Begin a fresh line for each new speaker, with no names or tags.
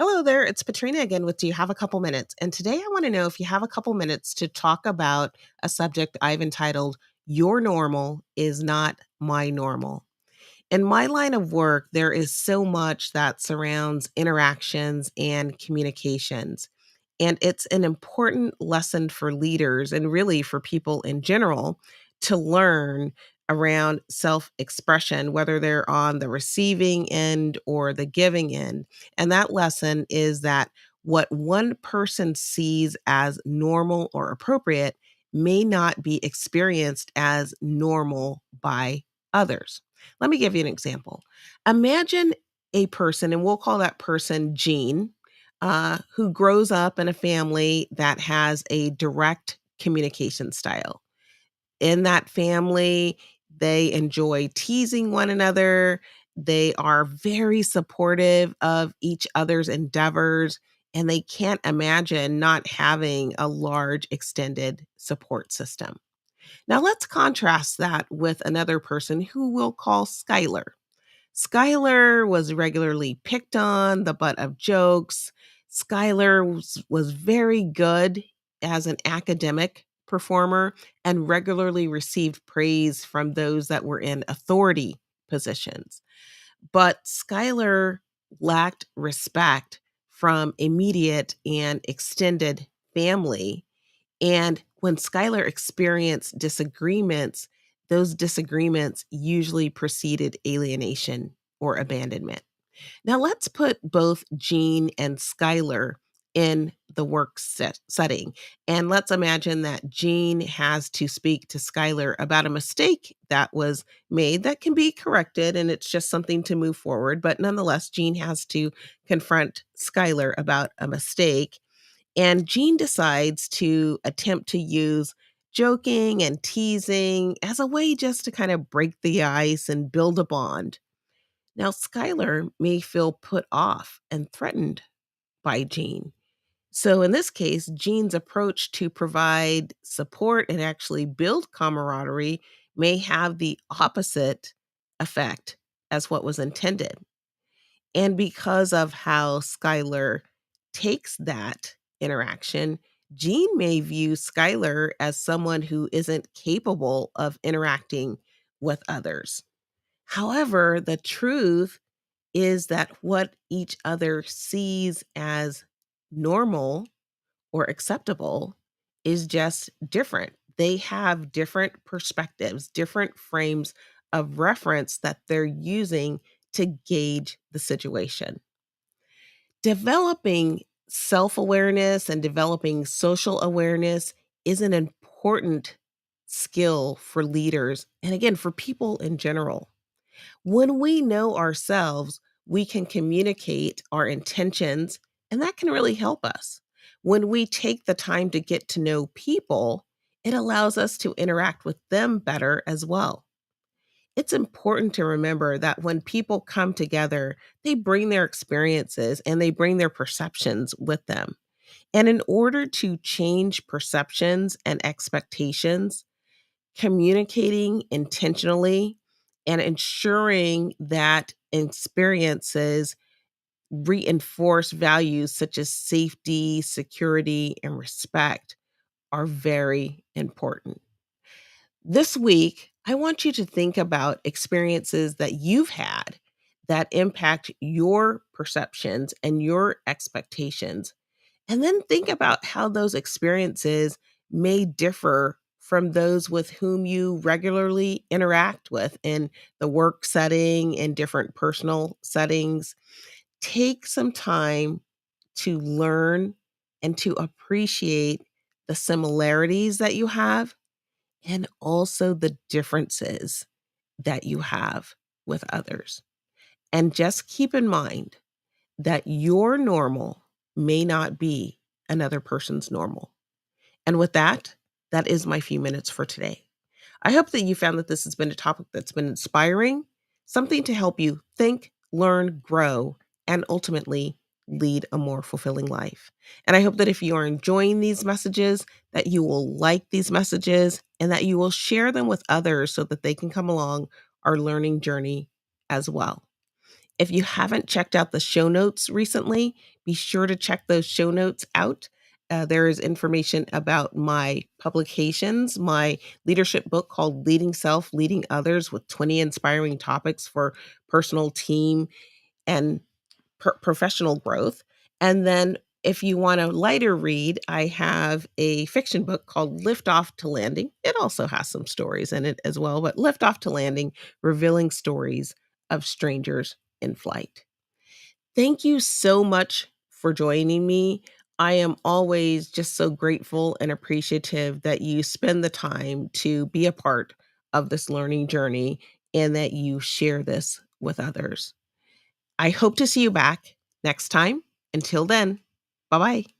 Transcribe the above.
Hello there, it's Patrina again with Do You Have a Couple Minutes? And today I want to know if you have a couple minutes to talk about a subject I've entitled Your Normal is Not My Normal. In my line of work, there is so much that surrounds interactions and communications. And it's an important lesson for leaders and really for people in general to learn around self expression, whether they're on the receiving end or the giving end. And that lesson is that what one person sees as normal or appropriate may not be experienced as normal by others. Let me give you an example. Imagine a person, and we'll call that person Jean, who grows up in a family that has a direct communication style. In that family, they enjoy teasing one another. They are very supportive of each other's endeavors, and they can't imagine not having a large extended support system. Now, let's contrast that with another person who we'll call Skylar. Skylar was regularly picked on, the butt of jokes. Skylar was very good as an academic performer and regularly received praise from those that were in authority positions. But Skylar lacked respect from immediate and extended family, and when Skylar experienced disagreements, those disagreements usually preceded alienation or abandonment. Now, let's put both Jean and Skylar in the setting. And let's imagine that Jean has to speak to Skylar about a mistake that was made that can be corrected and it's just something to move forward. But nonetheless, Jean has to confront Skylar about a mistake, and Jean decides to attempt to use joking and teasing as a way just to kind of break the ice and build a bond. Now, Skylar may feel put off and threatened by Jean. So, in this case, Jean's approach to provide support and actually build camaraderie may have the opposite effect as what was intended. And because of how Skylar takes that interaction, Jean may view Skylar as someone who isn't capable of interacting with others. However, the truth is that what each other sees as normal or acceptable is just different. They have different perspectives, different frames of reference that they're using to gauge the situation. Developing self awareness and developing social awareness is an important skill for leaders and again, for people in general. When we know ourselves, we can communicate our intentions, and that can really help us. When we take the time to get to know people, it allows us to interact with them better as well. It's important to remember that when people come together, they bring their experiences and they bring their perceptions with them. And in order to change perceptions and expectations, communicating intentionally and ensuring that experiences reinforce values such as safety, security, and respect are very important. This week, I want you to think about experiences that you've had that impact your perceptions and your expectations. And then think about how those experiences may differ from those with whom you regularly interact with in the work setting, in different personal settings. Take some time to learn and to appreciate the similarities that you have and also the differences that you have with others. And just keep in mind that your normal may not be another person's normal. And with that, that is my few minutes for today. I hope that you found that this has been a topic that's been inspiring, something to help you think, learn, grow, and ultimately lead a more fulfilling life. And I hope that if you are enjoying these messages, that you will like these messages and that you will share them with others so that they can come along our learning journey as well. If you haven't checked out the show notes recently, be sure to check those show notes out. There is information about my publications, my leadership book called Leading Self, Leading Others with 20 inspiring topics for personal, team, and professional growth. And then if you want a lighter read, I have a fiction book called Lift Off to Landing. It also has some stories in it as well, but Lift Off to Landing, revealing stories of strangers in flight. Thank you so much for joining me. I am always just so grateful and appreciative that you spend the time to be a part of this learning journey and that you share this with others. I hope to see you back next time. Until then, bye bye.